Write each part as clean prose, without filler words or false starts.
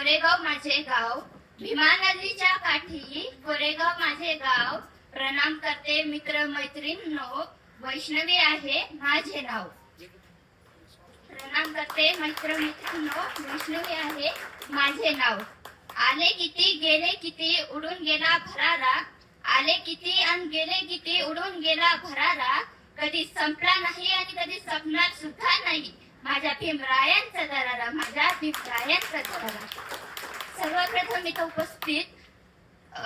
कोरेगाव माझे गाव, भीमा नदीच्या काठी कोरेगाव माझे गाव. प्रणाम करते मित्र मैत्रिणींनो, वैष्णवी आहे माझे नाव. प्रणाम करते मित्र मैत्रिणींनो, वैष्णवी आहे माझे नाव. आले किती गेले किती उडून गेला भरारा, आले किती आणि गेले किती उडून गेला भरारा. कधी संपला नाही आणि कधी संपणार सुद्धा नाही माझ्या भीमरायांचा दरारा, माझ्या भीमरायांचा दरारा. सर्वप्रथम इथं उपस्थित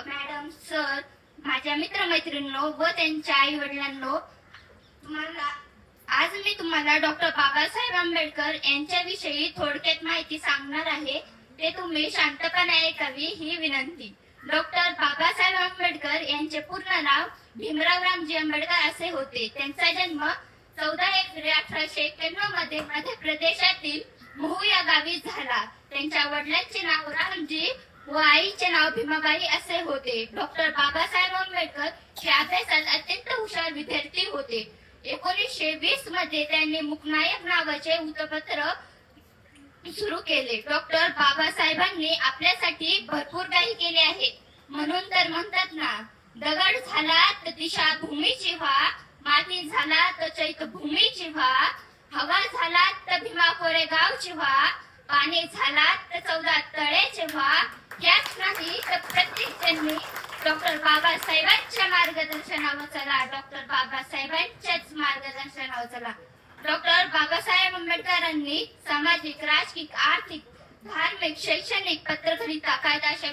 मॅडम, सर, माझ्या मित्रमैत्रिणींनो व त्यांच्या आई वडिलांनो, आज मी तुम्हाला डॉक्टर बाबासाहेब आंबेडकर यांच्याविषयी थोडक्यात माहिती सांगणार आहे. ते तुम्ही शांतपणे ऐकावी ही विनंती. डॉक्टर बाबासाहेब आंबेडकर यांचे पूर्ण नाव भीमराव रामजी आंबेडकर असे होते. त्यांचा जन्म 14 एप्रिल 1891 मध्ये मध्य प्रदेशातील महू या गावी झाला. त्यांच्या वडिलांचे नाव रामजी व आईचे नाव भीमाबाई असे होते. डॉक्टर बाबासाहेब आंबेडकर हे अभ्यासात अत्यंत हुशार विद्यार्थी होते. 1920 मध्ये त्यांनी मुकनायक नावाचे वृत्तपत्र सुरू केले. डॉक्टर बाबासाहेबांनी आपल्यासाठी भरपूर काही केले आहे. म्हणून तर म्हणतात ना, दगड झाला तर दिशा भूमीची व्हा, माती झाला तर चैत्यभूमीची व्हा, हवा झाला तर भीमा कोरेगावची व्हा, पाणी झाला तर 14 तळेचे व्हा. याच नाही तर प्रत्येक जणी डॉक्टर बाबासाहेबांच्या मार्गदर्शनावर चला, डॉक्टर बाबासाहेबांच्याच मार्गदर्शनावर चला. डॉक्टर बाबासाहेब आंबेडकरांनी सामाजिक, राजकीय, आर्थिक, धार्मिक, शैक्षणिक, पत्रकारिता, कायदा अशा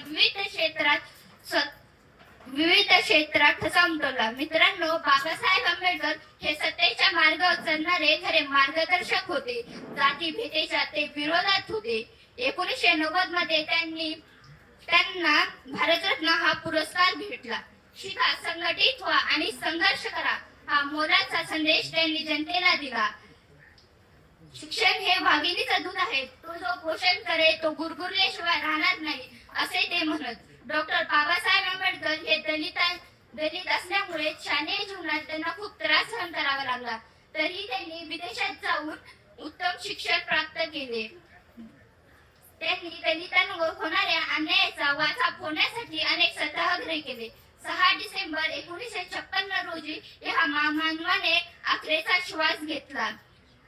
विविध क्षेत्रात ठसा उमटवला. मित्रांनो, बाबासाहेब आंबेडकर हे सत्तेच्या मार्गावर चालणारे खरे मार्गदर्शक होते. जाती भेदेच्या ते विरोधात होते. 1990 मध्ये त्यांना भारतरत्न हा पुरस्कार भेटला. शिका, संघटित व्हा आणि संघर्ष करा हा मोलाचा संदेश त्यांनी जनतेला दिला. शिक्षण हे वाघिणीचं दूध आहे, तो जो पोषण करे तो गुरगुरल्याशिवाय राहणार नाही असे ते म्हणत. डॉक्टर बाबासाहेब आंबेडकर हे दलित असल्यामुळे शालेय जीवनात त्यांना खूप त्रास सहन करावा लागला. तरी त्यांनी विदेशात जाऊन उत्तम शिक्षण प्राप्त केले. त्यांनी दलितांवर होणाऱ्या अन्यायाचा वाचा फोडण्यासाठी अनेक सत्याग्रह केले. 6 डिसेंबर 1956 रोजी या मानवाने अखेरचा श्वास घेतला.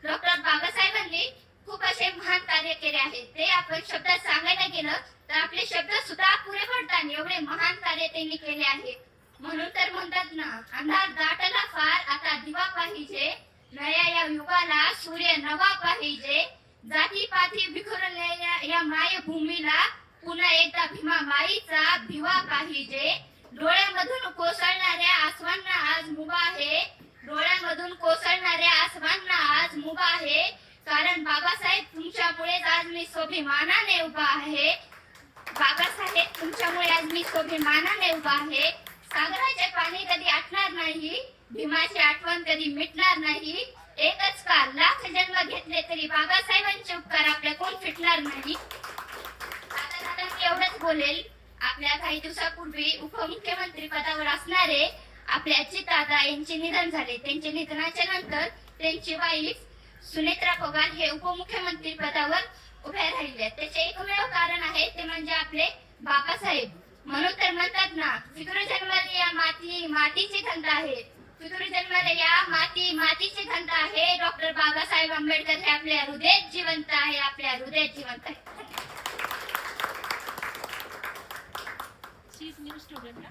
डॉक्टर बाबासाहेबांनी खूप असे महान कार्य केले आहे. ते आपण शब्दात सांगायला गेलं तर आपले शब्द सुद्धा पुरे पडतात, एवढे महान कार्य त्यांनी केले आहे. म्हणून तर म्हणतात ना, अंधार दाटला फार आता दिवा पाहिजे, नया या युगाला सूर्य नवा पाहिजे. जातीपाती विखुरलेल्या या मायभूमीला पुन्हा एकदा भीमा माईचा भिवा पाहिजे. डोळ्यामधून कोसळणाऱ्या आसवांना आज मुभा आहे, डोळ्यामधून कोसळणाऱ्या आसवांना आज मुभा आहे. कारण बाबासाहेब तुमच्यामुळे आज मी स्वाभिमानाने उभा आहे. बाबासाहेब तुमच्यामुळे आज मी स्वाभिमानाने उभा आहे. सागराचे पाणी कधी आटणार नाही, भीमाची आठवण कधी मिटणार नाही. एकच का लाख जन्म घेतले तरी बाबासाहेबांचे उपकार आपल्या कोण फिटणार नाही. आता मी एवढंच बोलेल. आपल्या काही दिवसापूर्वी उपमुख्यमंत्री पदावर असणारे आपले अजितदादा यांचे निधन झाले. त्यांच्या निधनाच्या नंतर त्यांची वाईफ सुनेत्रा पवार हे उपमुख्यमंत्री पदावर उभ्या राहिल्या. त्याचे एकमेव कारण आहे ते म्हणजे आपले बाबासाहेब. म्हणून तर म्हणतात ना, फितूर जन्मले या माती मातीची खंत आहे, फितूर जन्मले या माती मातीची खंत आहे. डॉक्टर बाबासाहेब आंबेडकर हे आपल्या हृदयात जिवंत आहे, आपल्या हृदयात जिवंत आहे. She's new student.